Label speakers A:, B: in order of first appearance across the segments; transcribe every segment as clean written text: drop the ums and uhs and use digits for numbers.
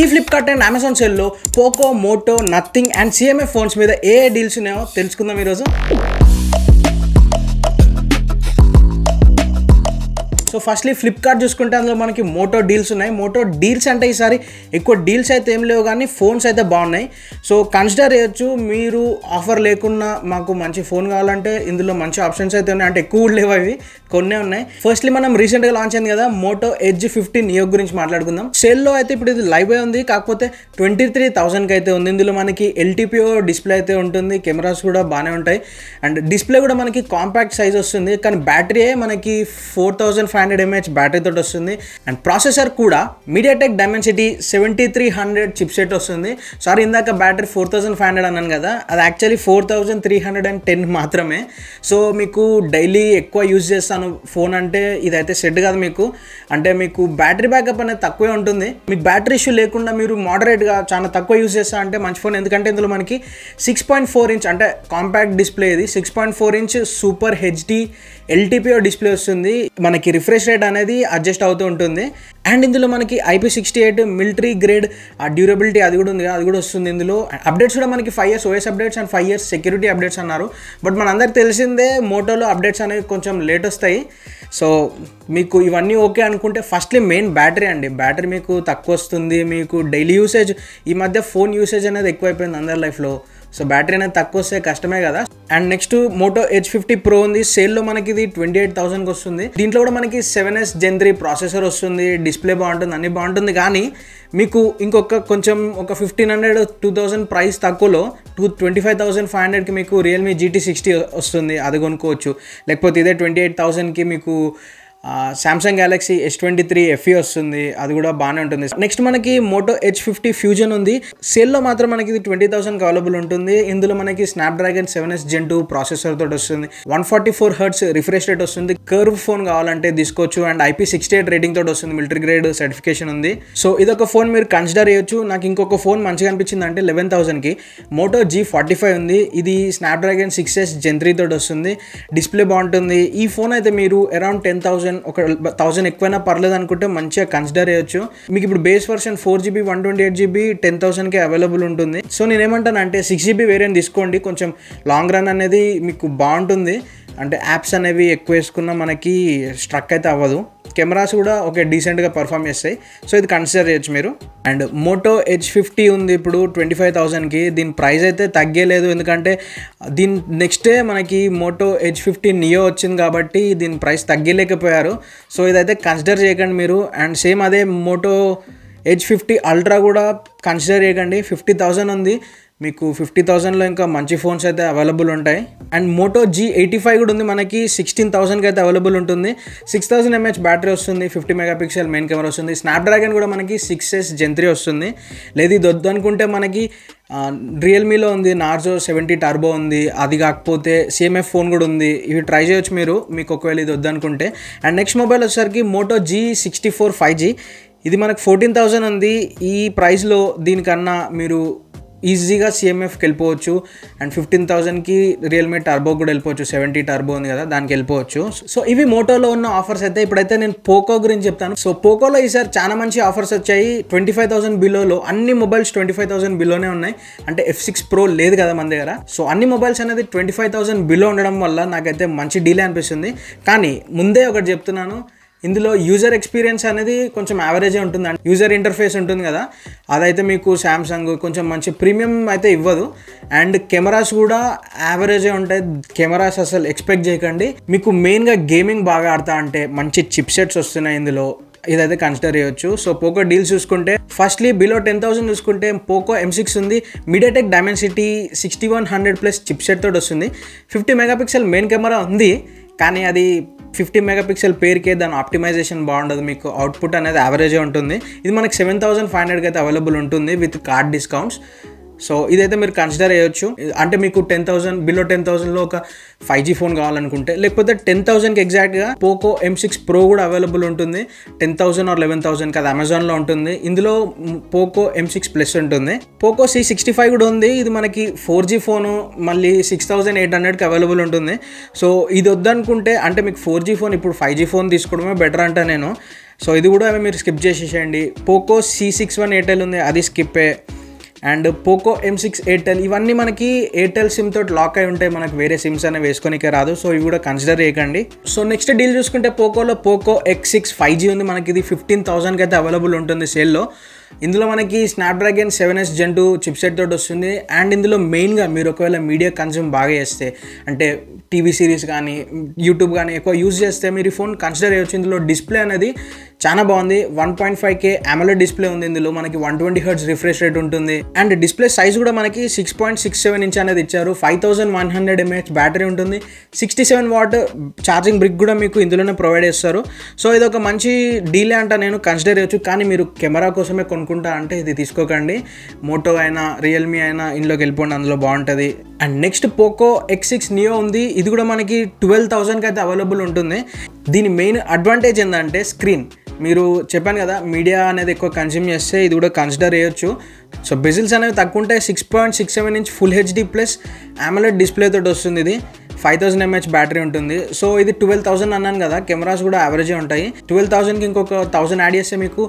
A: ఈ Flipkart and Amazon సేల్లో Poco, Moto, Nothing and CMF phones మీద ఏ డీల్స్ ఉన్నాయో తెలుసుకుందాం ఈరోజు. సో ఫస్ట్లీ ఫ్లిప్కార్ట్ చూసుకుంటే అందులో మనకి మోటో డీల్స్ ఉన్నాయి. మోటో డీల్స్ అంటే ఈసారి ఎక్కువ డీల్స్ అయితే ఏం లేవు కానీ ఫోన్స్ అయితే బాగున్నాయి. సో కన్సిడర్ చేయొచ్చు. మీరు ఆఫర్ లేకున్నా మాకు మంచి ఫోన్ కావాలంటే ఇందులో మంచి ఆప్షన్స్ అయితే ఉన్నాయి. అంటే ఎక్కువ లేవు, అవి కొన్నే ఉన్నాయి. ఫస్ట్లీ మనం రీసెంట్గా లాంచ్ అయింది కదా మోటో ఎడ్జ్ 50 నియో గురించి మాట్లాడుకుందాం. సేల్లో అయితే ఇప్పుడు ఇది లైవ్ ఉంది, కాకపోతే 23,000కి అయితే ఉంది. ఇందులో మనకి ఎల్టీపీఓ డిస్ప్లే అయితే ఉంటుంది, కెమెరాస్ కూడా బాగానే ఉంటాయి అండ్ డిస్ప్లే కూడా మనకి కాంపాక్ట్ సైజ్ వస్తుంది. కానీ బ్యాటరీ మనకి 4500 mAh బ్యాటరీ తోటి వస్తుంది అండ్ ప్రాసెసర్ కూడా మీడియాటెక్ డైమెన్సిటీ 7300 చిప్సెట్ వస్తుంది. సారీ, ఇందాక బ్యాటరీ 4500 అన్నాను కదా, అది యాక్చువల్లీ 4310 మాత్రమే. సో మీకు డైలీ ఎక్కువ యూజ్ చేస్తాను ఫోన్ అంటే ఇదైతే సెట్ కాదు మీకు. అంటే మీకు బ్యాటరీ బ్యాకప్ అనేది తక్కువే ఉంటుంది. మీకు బ్యాటరీ ఇష్యూ లేకుండా మీరు మోడరేట్గా చాలా తక్కువ యూజ్ చేస్తా అంటే మంచి ఫోన్. ఎందుకంటే ఇందులో మనకి 6.4 ఇంచ్ అంటే కాంపాక్ట్ డిస్ప్లే, ఇది 6.4 inch super HD LTPO display వస్తుంది. మనకి రిఫ్రెష్ రేట్ అనేది అడ్జస్ట్ అవుతూ ఉంటుంది అండ్ ఇందులో మనకి IP68 మిలిటరీ గ్రేడ్ డ్యూరబిలిటీ అది కూడా ఉంది, అది కూడా వస్తుంది. ఇందులో అప్డేట్స్ కూడా మనకి 5 years OS updates and 5 years security updates అన్నారు. బట్ మనందరికి తెలిసిందే మోటోలో అప్డేట్స్ అనేవి కొంచెం లేట్ వస్తాయి. సో మీకు ఇవన్నీ ఓకే అనుకుంటే ఫస్ట్లీ మెయిన్ బ్యాటరీ అండి. బ్యాటరీ మీకు తక్కువ వస్తుంది. మీకు డైలీ యూసేజ్, ఈ మధ్య ఫోన్ యూసేజ్ అనేది ఎక్కువైపోయింది అందరి లైఫ్లో. సో బ్యాటరీ అనేది తక్కువ వస్తే కష్టమే కదా. And next Moto Edge 50 Pro ఉంది. సేల్లో మనకి ఇది 28,000కి వస్తుంది. దీంట్లో కూడా మనకి 7S Gen 3 ప్రాసెసర్ వస్తుంది, డిస్ప్లే బాగుంటుంది, అన్నీ బాగుంటుంది. కానీ మీకు ఇంకొక కొంచెం ఒక 1500-2000 ప్రైస్ తక్కువలో 25,500కి మీకు రియల్మీ GT60 వస్తుంది, అది కొనుక్కోవచ్చు. లేకపోతే ఇదే 28,000కి మీకు సామ్సంగ్ గ్యాలక్సీ S23 FE వస్తుంది, అది కూడా బాగానే ఉంటుంది. నెక్స్ట్ మనకి మోటో ఎడ్జ్ 50 ఫ్యూజన్ ఉంది. సేల్లో మాత్రం మనకి ఇది 20,000కి అవైలబుల్ ఉంటుంది. ఇందులో మనకి స్నాప్డ్రాగన్ 7S Gen 2 ప్రాసెసర్ తోటి వస్తుంది, 144 Hz రిఫ్రెష్ రేట్ వస్తుంది. కర్వ్ ఫోన్ కావాలంటే తీసుకోవచ్చు అండ్ IP68 రేటింగ్ తోటి వస్తుంది, మిలిటరీ గ్రేడ్ సర్టిఫికేషన్ ఉంది. సో ఇదొక ఫోన్ మీరు కన్సిడర్ చేయొచ్చు. నాకు ఇంకొక ఫోన్ మంచిగా అనిపించింది అంటే 11,000కి మోటో G45 ఉంది. ఇది స్నాప్డ్రాగన్ 6S Gen 3 తోటి వస్తుంది, డిస్ప్లే బాగుంటుంది. ఈ ఫోన్ అయితే మీరు అరౌండ్ 10,000 ఒక 1000 ఎక్కువైనా పర్లేదు అనుకుంటే మంచిగా కన్సిడర్ చేయొచ్చు. మీకు ఇప్పుడు బేస్ వర్షన్ 4GB 128GB 10,000కి అవైలబుల్ ఉంటుంది. సో నేనేమంటానంటే 6GB వేరియంట్ తీసుకోండి, కొంచెం లాంగ్ రన్ అనేది మీకు బాగుంటుంది. అంటే యాప్స్ అనేవి ఎక్కువ వేసుకున్నా మనకి స్ట్రక్ అయితే అవ్వదు. కెమెరాస్ కూడా ఓకే డీసెంట్గా పర్ఫామ్ చేస్తాయి. సో ఇది కన్సిడర్ చేయొచ్చు మీరు. అండ్ మోటో ఎడ్జ్ 50 ఉంది ఇప్పుడు 25,000కి. దీని ప్రైస్ అయితే తగ్గలేదు, ఎందుకంటే దీని నెక్స్ట్ డే మనకి మోటో ఎడ్జ్ 50 నియో వచ్చింది కాబట్టి దీని ప్రైస్ తగ్గలేకపోయారు. సో ఇదైతే కన్సిడర్ చేయకండి మీరు. అండ్ సేమ్ అదే మోటో ఎడ్జ్ 50 అల్ట్రా కూడా కన్సిడర్ చేయకండి. 50,000 ఉంది, మీకు 50,000లో ఇంకా మంచి ఫోన్స్ అయితే అవైలబుల్ ఉంటాయి. అండ్ మోటో G85 కూడా ఉంది, మనకి 16,000కి అయితే అవైలబుల్ ఉంటుంది. 6000 mAh బ్యాటరీ వస్తుంది, 50 MP మెయిన్ కెమెరా వస్తుంది. స్నాప్డ్రాగన్ కూడా మనకి 6S Gen 3 వస్తుంది. లేదు ఇది వద్దు అనుకుంటే మనకి రియల్మీలో ఉంది నార్జో 70 టర్బో ఉంది, అది కాకపోతే CMF ఫోన్ కూడా ఉంది. ఇవి ట్రై చేయొచ్చు మీరు, మీకు ఒకవేళ ఇది వద్దు అనుకుంటే. అండ్ నెక్స్ట్ మొబైల్ వచ్చేసరికి మోటో G64 5G. ఇది మనకు 14,000 ఉంది. ఈ ప్రైస్లో దీనికన్నా మీరు ఈజీగా CMFకి వెళ్ళిపోవచ్చు అండ్ 15,000కి రియల్మీ టర్బో కూడా వెళ్ళిపోవచ్చు. 70 టర్బో ఉంది కదా, దానికి వెళ్ళిపోవచ్చు. సో ఇవి మోటోలో ఉన్న ఆఫర్స్ అయితే. ఇప్పుడైతే నేను పోకో గురించి చెప్తాను. సో పోకోలో ఈసారి చాలా మంచి ఆఫర్స్ వచ్చాయి. 25,000 బిలోలో అన్ని మొబైల్స్ 25,000 బిలోనే ఉన్నాయి. అంటే F6 Pro లేదు కదా మన దగ్గర. సో అన్ని మొబైల్స్ అనేది 25,000 బిలో ఉండడం వల్ల నాకైతే మంచి డీలే అనిపిస్తుంది. కానీ ముందే ఒకటి చెప్తున్నాను, ఇందులో యూజర్ ఎక్స్పీరియన్స్ అనేది కొంచెం యావరేజే ఉంటుంది. అండ్ యూజర్ ఇంటర్ఫేస్ ఉంటుంది కదా, అదైతే మీకు శాంసంగ్ కొంచెం మంచి ప్రీమియం అయితే ఇవ్వదు. అండ్ కెమెరాస్ కూడా యావరేజే ఉంటాయి. కెమెరాస్ అసలు ఎక్స్పెక్ట్ చేయకండి. మీకు మెయిన్గా గేమింగ్ బాగా ఆడతా అంటే మంచి చిప్సెట్స్ వస్తున్నాయి ఇందులో, ఇదైతే కన్సిడర్ చేయొచ్చు. సో పోకో డీల్స్ చూసుకుంటే ఫస్ట్లీ బిలో 10,000 చూసుకుంటే పోకో M6 ఉంది, మీడియాటెక్ డైమెన్సిటీ 6100+ చిప్సెట్ తోటి వస్తుంది. 50 MP మెయిన్ కెమెరా ఉంది, కానీ అది 50 MP పేరుకే దాని ఆప్టిమైజేషన్ బాగుండదు. మీకు అవుట్పుట్ అనేది యావరేజే ఉంటుంది. ఇది మనకి 7,500కి అయితే అవైలబుల్ ఉంటుంది విత్ కార్డ్ డిస్కౌంట్స్. సో ఇదైతే మీరు కన్సిడర్ చేయొచ్చు. అంటే మీకు 10,000 బిలో 10,000లో ఒక 5G ఫోన్ కావాలనుకుంటే, లేకపోతే 10,000కి ఎగ్జాక్ట్గా పోకో M6 Pro కూడా అవైలబుల్ ఉంటుంది. 10,000 or 11,000కి అది అమెజాన్లో ఉంటుంది. ఇందులో పోకో M6 Plus ఉంటుంది. పోకో C65 కూడా ఉంది. ఇది మనకి 4G ఫోను, మళ్ళీ 6,800కి అవైలబుల్ ఉంటుంది. సో ఇది వద్దనుకుంటే, అంటే మీకు 4G ఫోన్ ఇప్పుడు 5G ఫోన్ తీసుకోవడమే బెటర్ అంటే నేను. సో ఇది కూడా మీరు స్కిప్ చేసేసేయండి. పోకో C61 ఎయిర్టెల్ ఉంది, అది స్కిప్పే. అండ్ పోకో M6 ఎయిర్టెల్, ఇవన్నీ మనకి ఎయిర్టెల్ సిమ్ తోటి లాక్ అయి ఉంటాయి, మనకు వేరే సిమ్స్ అనేవి వేసుకోనికే రాదు. సో ఇవి కూడా కన్సిడర్ చేయకండి. సో నెక్స్ట్ డీల్ చూసుకుంటే పోకోలో పోకో X6 5G ఉంది మనకి. ఇది 15,000కి అయితే అవైలబుల్ ఉంటుంది సేల్లో. ఇందులో మనకి స్నాప్డ్రాగన్ 7S Gen 2 చిప్సెట్ తోటి వస్తుంది. అండ్ ఇందులో మెయిన్గా మీరు ఒకవేళ మీడియా కన్జ్యూమ్ బాగా చేస్తే, అంటే టీవీ సిరీస్ కానీ యూట్యూబ్ కానీ ఎక్కువ యూజ్ చేస్తే మీరు ఈ ఫోన్ కన్సిడర్ చేయొచ్చు. ఇందులో డిస్ప్లే అనేది చాలా బాగుంది. 1.5K AMOLED డిస్ప్లే ఉంది. ఇందులో మనకి 120 Hz రిఫ్రెష్ రేట్ ఉంటుంది. అండ్ డిస్ప్లే సైజ్ కూడా మనకి 6.67 ఇంచ్ అనేది ఇచ్చారు. 5100 mAh బ్యాటరీ ఉంటుంది. 67 వాట్ ఛార్జింగ్ బ్రిక్ కూడా మీకు ఇందులోనే ప్రొవైడ్ చేస్తారు. సో ఇది ఒక మంచి డీలే అంట, నేను కన్సిడర్ చేయొచ్చు. కానీ మీరు కెమెరా కోసమే కొనుక్కుంటా అంటే ఇది తీసుకోకండి. మోటో అయినా రియల్మీ అయినా ఇందులోకి వెళ్ళిపోండి, అందులో బాగుంటుంది. And next Poco X6 Neo ఉంది. ఇది కూడా మనకి 12,000కి అయితే అవైలబుల్ ఉంటుంది. దీని మెయిన్ అడ్వాంటేజ్ ఏంటంటే స్క్రీన్. మీరు చెప్పాను కదా మీడియా అనేది ఎక్కువ కన్జ్యూమ్ చేస్తే ఇది కూడా కన్సిడర్ చేయొచ్చు. సో బెజిల్స్ అనేవి తక్కువ ఉంటాయి. 6.67 inch full HD plus AMOLED display తోటి వస్తుంది. ఇది 5000 mAh బ్యాటరీ ఉంటుంది. సో ఇది 12,000 అన్నాను కదా, కెమెరాస్ కూడా యావరేజే ఉంటాయి. 12,000కి ఇంకొక 1000 యాడ్ చేస్తే మీకు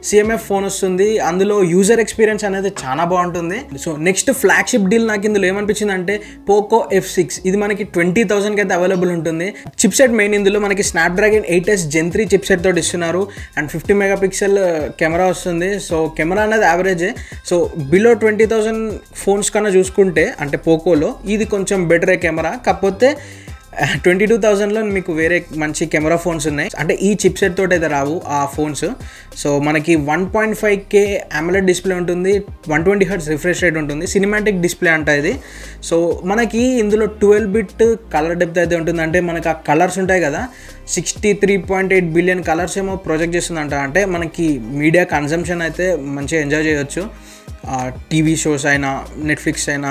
A: CMF ఫోన్ వస్తుంది. అందులో యూజర్ ఎక్స్పీరియన్స్ అనేది చాలా బాగుంటుంది. సో నెక్స్ట్ ఫ్లాగ్షిప్ డీల్ నాకు ఇందులో ఏమనిపించింది అంటే పోకో F6. ఇది మనకి 20,000కి అయితే అవైలబుల్ ఉంటుంది. చిప్సెట్ మెయిన్ ఇందులో మనకి స్నాప్డ్రాగన్ 8S Gen 3 చిప్సెట్ తోటి ఇస్తున్నారు. అండ్ 50 మెగాపిక్సెల్ కెమెరా వస్తుంది. సో కెమెరా అనేది యావరేజే. సో బిలో 20,000 ఫోన్స్ కన్నా చూసుకుంటే అంటే పోకోలో ఇది కొంచెం బెటరే కెమెరా. కాకపోతే 22,000లో మీకు వేరే మంచి కెమెరా ఫోన్స్ ఉన్నాయి, అంటే ఈ చిప్సెట్ తోటి అయితే రావు ఆ ఫోన్స్. సో మనకి 1.5K AMOLED డిస్ప్లే ఉంటుంది. 120 Hz రిఫ్రెష్ రేట్ ఉంటుంది. సినిమాటిక్ డిస్ప్లే అంట ఇది. సో మనకి ఇందులో 12-bit కలర్ డెప్త్ అయితే ఉంటుంది. అంటే మనకి ఆ కలర్స్ ఉంటాయి కదా, 63.8 బిలియన్ కలర్స్ ఏమో ప్రొజెక్ట్ చేస్తుందంట. అంటే మనకి మీడియా కన్జంప్షన్ అయితే మంచిగా ఎంజాయ్ చేయొచ్చు. టీవీ షోస్ అయినా, నెట్ఫ్లిక్స్ అయినా,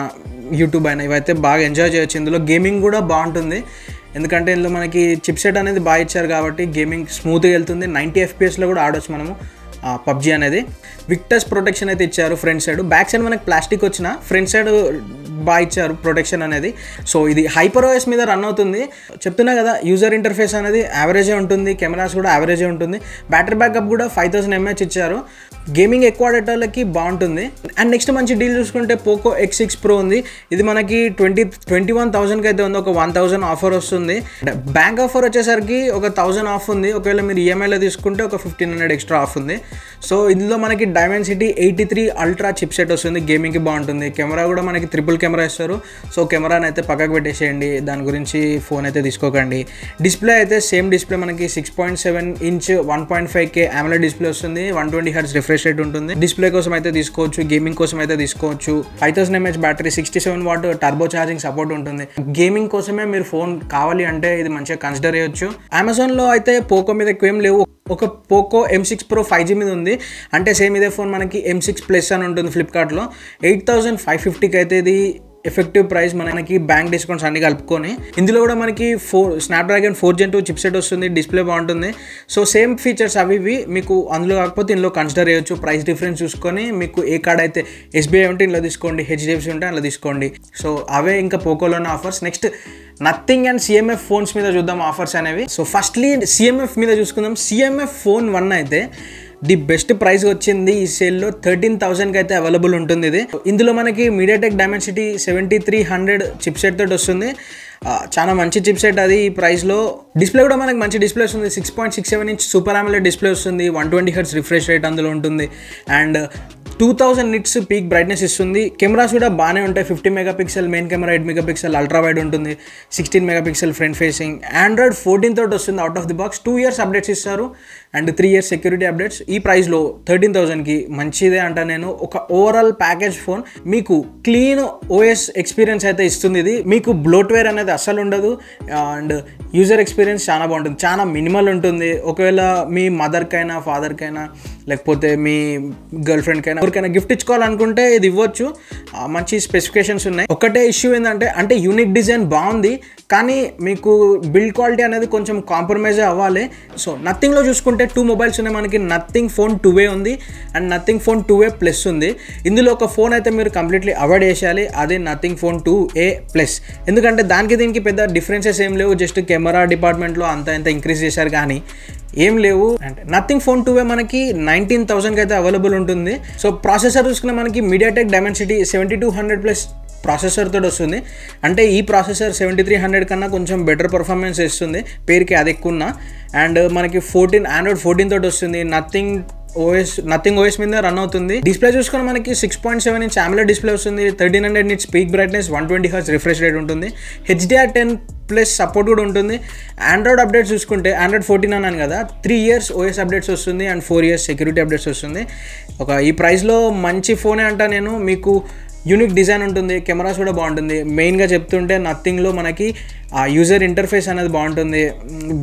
A: యూట్యూబ్ అయినా, ఇవైతే బాగా ఎంజాయ్ చేయొచ్చు. ఇందులో గేమింగ్ కూడా బాగుంటుంది, ఎందుకంటే ఇందులో మనకి చిప్సెట్ అనేది బాగా ఇచ్చారు కాబట్టి గేమింగ్ స్మూత్గా వెళ్తుంది. 90 FPSలో కూడా ఆడవచ్చు మనము PUBG అనేది. విక్టర్స్ ప్రొటెక్షన్ అయితే ఇచ్చారు ఫ్రంట్ సైడ్. బ్యాక్ సైడ్ మనకి ప్లాస్టిక్ వచ్చిన ఫ్రంట్ సైడ్ బాగా ఇచ్చారు ప్రొటెక్షన్ అనేది. సో ఇది HyperOS మీద రన్ అవుతుంది. చెప్తున్నా కదా యూజర్ ఇంటర్ఫేస్ అనేది యావరేజే ఉంటుంది. కెమెరాస్ కూడా యావరేజే ఉంటుంది. బ్యాటరీ బ్యాకప్ కూడా 5000 mAh ఇచ్చారు. గేమింగ్ ఎక్కువ ఆడేటోళ్ళకి బాగుంటుంది. అండ్ నెక్స్ట్ మంచి డీల్ చూసుకుంటే పోకో X6 Pro ఉంది. ఇది మనకి 21,000కి అయితే ఉంది. ఒక 1,000 ఆఫర్ వస్తుంది. బ్యాంక్ ఆఫర్ వచ్చేసరికి ఒక 1,000 ఆఫ్ ఉంది. ఒకవేళ మీరు EMIలో తీసుకుంటే ఒక 1,500 ఎక్స్ట్రా ఆఫ్ ఉంది. సో ఇందులో మనకి Dimensity 83 Ultra చిప్సెట్ వస్తుంది. గేమింగ్కి బాగుంటుంది. కెమెరా కూడా మనకి ట్రిపుల్ కెమెరా ఇస్తారు. సో కెమెరాని అయితే పక్కకు పెట్టేసేయండి, దాని గురించి ఫోన్ అయితే తీసుకోకండి. డిస్ప్లే అయితే సేమ్ డిస్ప్లే మనకి 6.7 ఇంచ్ 1.5K AMOLED డిస్ప్లే వస్తుంది. 120 Hz రిఫ్రెష్ రేట్ ఉంటుంది. డిస్ప్లే కోసం అయితే తీసుకోవచ్చు, గేమింగ్ కోసం అయితే తీసుకోవచ్చు. 5000 mAh battery, 67 what turbo charging support ఉంటుంది. గేమింగ్ కోసమే మీరు ఫోన్ కావాలి అంటే ఇది మంచిగా కన్సిడర్ చేయొచ్చు. అమెజాన్లో అయితే పోకో మీద ఎక్కువ ఏం లేవు. ఒక పోకో M6 Pro 5G మీద ఉంది. అంటే సేమ్ ఇదే ఫోన్ మనకి M6 Plus అని ఉంటుంది ఫ్లిప్కార్ట్లో. 8,550కి అయితే ఇది ఎఫెక్టివ్ ప్రైస్ మనకి బ్యాంక్ డిస్కౌంట్స్ అన్ని కలుపుకొని. ఇందులో కూడా మనకి స్నాప్డ్రాగన్ 4 Gen 2 చిప్సెట్ వస్తుంది. డిస్ప్లే బాగుంటుంది. సో సేమ్ ఫీచర్స్ అవి ఇవి మీకు అందులో కాకపోతే ఇందులో కన్సిడర్ చేయొచ్చు. ప్రైస్ డిఫరెన్స్ చూసుకొని మీకు ఏ కార్డ్ అయితే SBI ఉంటే ఇందులో తీసుకోండి, HDFC ఉంటే అందులో తీసుకోండి. సో అవే ఇంకా పోకోలోనే offers. Next Nothing and CMF phones మీద చూద్దాం ఆఫర్స్ అనేవి. సో ఫస్ట్లీ CMF మీద చూసుకుందాం. CMF ఫోన్ 1 అయితే ది బెస్ట్ ప్రైస్ వచ్చింది ఈ సేల్లో. 13,000కి అయితే అవైలబుల్ ఉంటుంది ఇది. ఇందులో మనకి MediaTek Dimensity 7300 చిప్సెట్ తోటి వస్తుంది. చాలా మంచి చిప్సెట్ అది ఈ ప్రైస్లో. డిస్ప్లే కూడా మనకి మంచి డిస్ప్లే వస్తుంది. 6.67 ఇంచ్ సూపర్ AMOLED డిస్ప్లే వస్తుంది. 120 Hz రిఫ్రెష్ రేట్ అందులో ఉంటుంది. అండ్ 2000 nits పీక్ బ్రైట్నెస్ ఇస్తుంది. కెమెరాస్ కూడా బాగానే ఉంటాయి. 50 megapixel main camera, 8 megapixel ultra wide ఉంటుంది. 16 మెగాపిక్సెల్ ఫ్రంట్ ఫేసింగ్. Android 14 తోటి వస్తుంది out of the box. 2 years updates ఇస్తారు అండ్ 3 years సెక్యూరిటీ అప్డేట్స్. ఈ ప్రైస్లో 13,000కి మంచిదే అంట నేను. ఒక ఓవరాల్ ప్యాకేజ్ ఫోన్ మీకు క్లీన్ OS ఎక్స్పీరియన్స్ అయితే ఇస్తుంది. ఇది మీకు బ్లోట్వేర్ అనేది అస్సలు ఉండదు. అండ్ యూజర్ ఎక్స్పీరియన్స్ చాలా బాగుంటుంది. చాలా మినిమల్ ఉంటుంది. ఒకవేళ మీ మదర్కైనా, ఫాదర్కైనా, లేకపోతే మీ గర్ల్ ఫ్రెండ్కైనా ఎవరికైనా గిఫ్ట్ ఇచ్చుకోవాలనుకుంటే ఇది ఇవ్వచ్చు. మంచి స్పెసిఫికేషన్స్ ఉన్నాయి. ఒకటే ఇష్యూ ఏంటంటే అంటే యూనిక్ డిజైన్ బాగుంది, కానీ మీకు బిల్డ్ క్వాలిటీ అనేది కొంచెం కాంప్రమైజ్ అవ్వాలి. సో నథింగ్లో చూసుకుంటే 2 మొబైల్స్ ఉన్నాయి మనకి. నథింగ్ ఫోన్ 2A ఉంది and nothing phone 2A plus ఉంది. ఇందులో ఒక ఫోన్ అయితే మీరు కంప్లీట్లీ అవాయిడ్ చేసేయాలి, అదే నథింగ్ ఫోన్ 2A ప్లస్. ఎందుకంటే దానికి దీనికి పెద్ద డిఫరెన్సెస్ ఏం లేవు. జస్ట్ కెమెరా డిపార్ట్మెంట్లో అంత ఇంక్రీజ్ చేశారు, కానీ ఏం లేవు. అంటే నథింగ్ ఫోన్ 2 మనకి 19,000కి అయితే అవైలబుల్ ఉంటుంది. సో ప్రాసెసర్ చూసుకున్న మనకి మీడియాటెక్ డైమెన్సిటీ 7200+ ప్రాసెసర్ తోటి వస్తుంది. అంటే ఈ ప్రాసెసర్ 7300 కన్నా కొంచెం బెటర్ పర్ఫార్మెన్స్ ఇస్తుంది, పేరుకి అది ఎక్కువ. అండ్ మనకి Android 14 తోటి వస్తుంది. నథింగ్ ఓఎస్ మీద రన్ అవుతుంది. డిస్ప్లే చూసుకుని మనకి 6.7 ఇంచ్ AMOLED డిస్ప్లే వస్తుంది. 1300 nits peak brightness, 120 Hz refresh rate ఉంటుంది. HDR10+ సపోర్ట్ కూడా ఉంటుంది. ఆండ్రాయిడ్ అప్డేట్స్ చూసుకుంటే ఆండ్రాయిడ్ 14 అన్నాను కదా, 3 years OS అప్డేట్స్ వస్తుంది అండ్ 4 years సెక్యూరిటీ అప్డేట్స్ వస్తుంది. ఈ ప్రైస్లో మంచి ఫోనే అంట నేను. మీకు యూనిక్ డిజైన్ ఉంటుంది, కెమెరాస్ కూడా బాగుంటుంది. మెయిన్గా చెప్తుంటే నథింగ్లో మనకి ఆ యూజర్ ఇంటర్ఫేస్ అనేది బాగుంటుంది,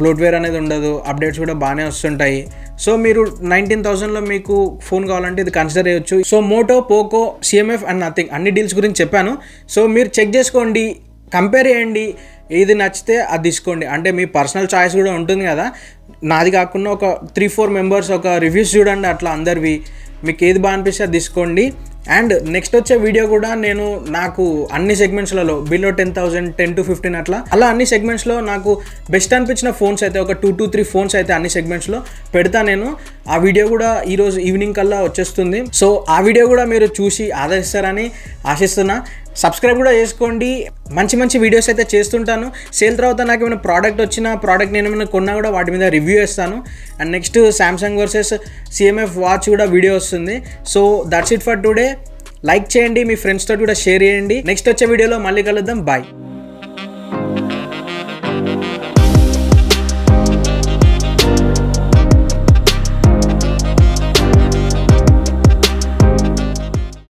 A: బ్లోట్వేర్ అనేది ఉండదు, అప్డేట్స్ కూడా బాగానే వస్తుంటాయి. సో మీరు 19,000లో మీకు ఫోన్ కావాలంటే ఇది కన్సిడర్ చేయొచ్చు. So Moto, Poco, CMF and Nothing అన్ని డీల్స్ గురించి చెప్పాను. సో మీరు చెక్ చేసుకోండి, కంపేర్ చేయండి, ఏది నచ్చితే అది తీసుకోండి. అంటే మీ పర్సనల్ చాయిస్ కూడా ఉంటుంది కదా, నాది కాకుండా ఒక 3-4 మెంబర్స్ ఒక రివ్యూస్ చూడండి, అట్లా అందరివి మీకు ఏది బాగా అనిపిస్తే అది తీసుకోండి. అండ్ నెక్స్ట్ వచ్చే వీడియో కూడా నేను నాకు అన్ని సెగ్మెంట్స్లలో బిలో 10,000, 10 to 15 అలా అన్ని సెగ్మెంట్స్లో నాకు బెస్ట్ అనిపించిన ఫోన్స్ అయితే ఒక 2 to 3 ఫోన్స్ అయితే అన్ని సెగ్మెంట్స్లో పెడతా నేను. ఆ వీడియో కూడా ఈరోజు ఈవినింగ్ కల్లా వచ్చేస్తుంది. సో ఆ వీడియో కూడా మీరు చూసి ఆదరిస్తారని ఆశిస్తున్నా. సబ్స్క్రైబ్ కూడా చేసుకోండి, మంచి మంచి వీడియోస్ అయితే చేస్తుంటాను. సేల్ తర్వాత నాకు ఏమైనా ప్రోడక్ట్ వచ్చినా, ప్రోడక్ట్ నేను ఏమైనా కొన్నా కూడా వాటి మీద రివ్యూ చేస్తాను. And next Samsung versus CMF watch కూడా వీడియో వస్తుంది. So that's it for today. Like చేయండి, మీ ఫ్రెండ్స్ తోటి కూడా షేర్ చేయండి. నెక్స్ట్ వచ్చే వీడియోలో మళ్ళీ కలుద్దాం. బాయ్.